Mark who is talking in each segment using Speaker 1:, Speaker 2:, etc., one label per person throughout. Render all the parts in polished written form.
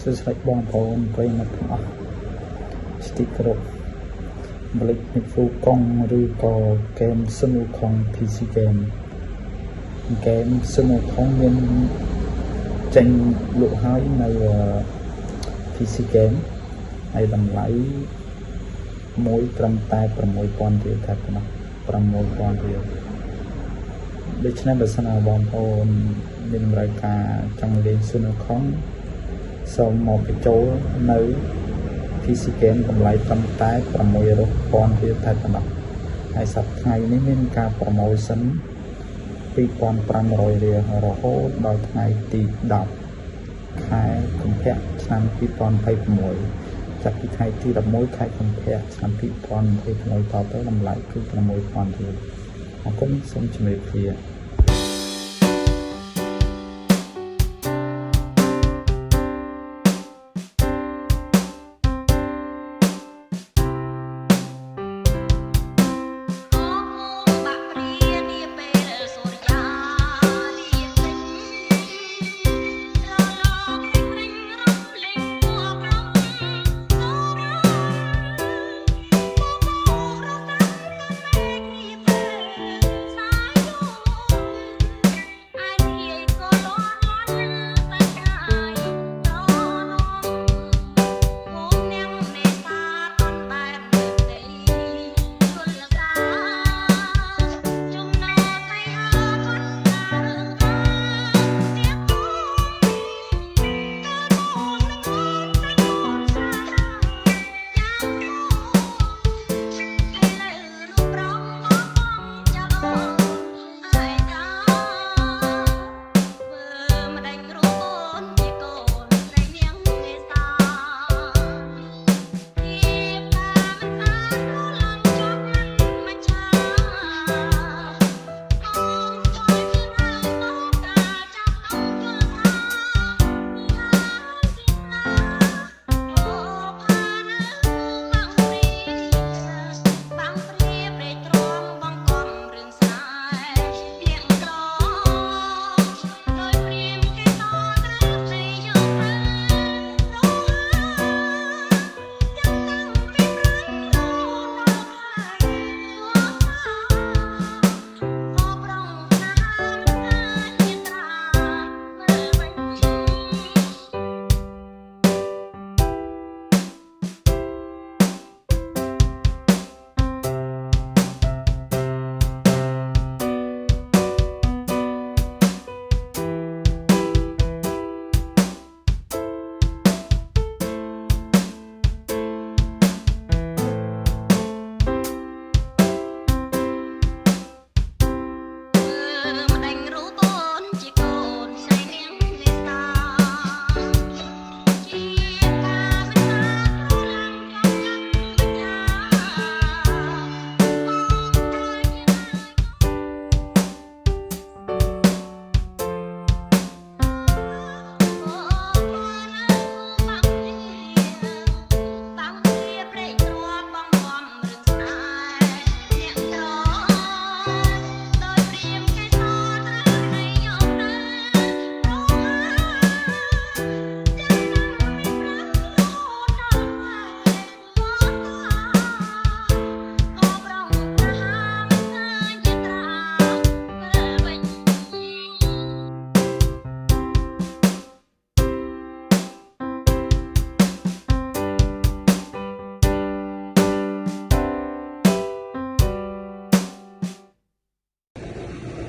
Speaker 1: សួស្តីបងប្អូនប្រិយមិត្តទាំងអស់ស្ទីក្រប់បលិចនិហ្វូកុងឬក៏ហ្គេមស្នូខុង PC game ហ្គេមស្នូខុងមានចេញលក់ហើយនៅ PC game ហើយតម្លៃមួយត្រឹមតែ 6,000 រៀលតែប៉ុណ្ណោះ 6,000 រៀលដូច្នេះបើសិនណាបងប្អូនមានតម្រូវការចង់លេងស្នូខុងសូមមកបញ្ចូលនៅ PC game តម្លៃត្រឹមតែ 600,000 រៀលតែប៉ុណ្ណោះហើយសប្តាហ៍ថ្ងៃនេះមានការ promotion 2,500 រៀលរហូតដល់ថ្ងៃទី 10 ខែកុម្ភៈឆ្នាំ 2026 ចាប់ពីថ្ងៃទី 11 ខែកុម្ភៈឆ្នាំ 2026 តទៅតម្លៃគឺ 6,000 រៀលអរគុណសូមជម្រាបលា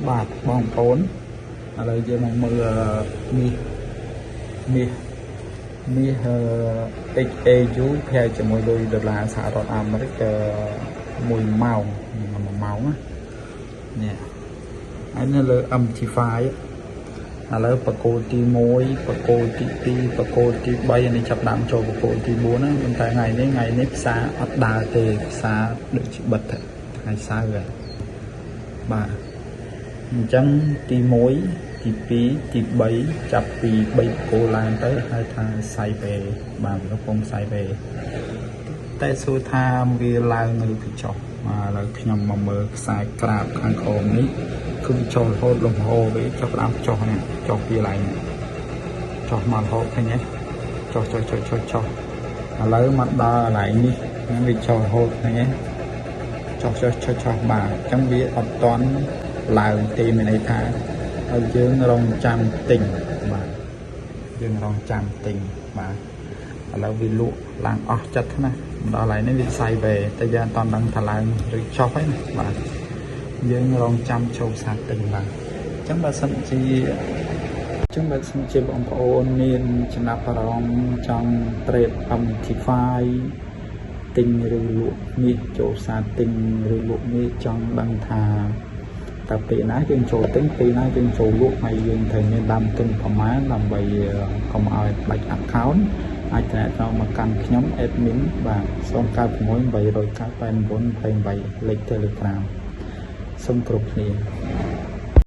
Speaker 1: បាទបងប្អូនឥឡូវយើងមកមើលមាស XAU ប្រែជាមួយលុយដុល្លារសហរដ្ឋអាមេរិក1 ម៉ោងណានេះហើយនៅលើ MT5 ឥឡូវបកគោលទី1បកគោលទី2បកគោលទី3នេះចាប់ដើមចូលបកគោលទី4ណាប៉ុន្តែថ្ងៃនេះផ្សារអត់ដើរទេផ្សារដូចជាបិទថ្ងៃសៅរ៍ហើយបាទអញ្ចឹងទី1ទី2ទី3ចាប់ពី3បកគោលឡើងទៅហៅថាសាយវេបាទកំពុងសាយវេតែសួរថាវាឡើងឬក៏ចុះឥឡូវខ្ញុំមកមើលខ្សែក្រាបខាងក្រោមនេះគឺចុះរហូតលំហូរវាចាប់ផ្ដើមចុះនេះចុះពីឡើងចុះមករហូតឃើញទេ cho à lấy mặt đo lại đi những việc cho hột này nhé cho bà trong biết ập toán là tìm mình ấy thả ở dương rong trăm tình mà dương rong trăm tình mà là vì lụa làng chặt thế này đó lại nó bị say về thời gian toàn đang thả lại rồi cho ấy này mà dương rong trăm châu sạc tình mà chẳng bà sân chi chúng ta xin chào ông ôn nên chân áp rong trong trade âm thị phai tình rưu lụa mi chỗ xa tình rưu lụa mi trong đăng thà tập bị ná trên chỗ tính bị ná trên chỗ lụa mày dùng thời nên đam kinh phẩm má làm vậy không ai bạch account ai trả cho mà căn nhóm admin và xong cao mối vậy rồi các bạn vốn phải vậy lịch telegram xong cục liền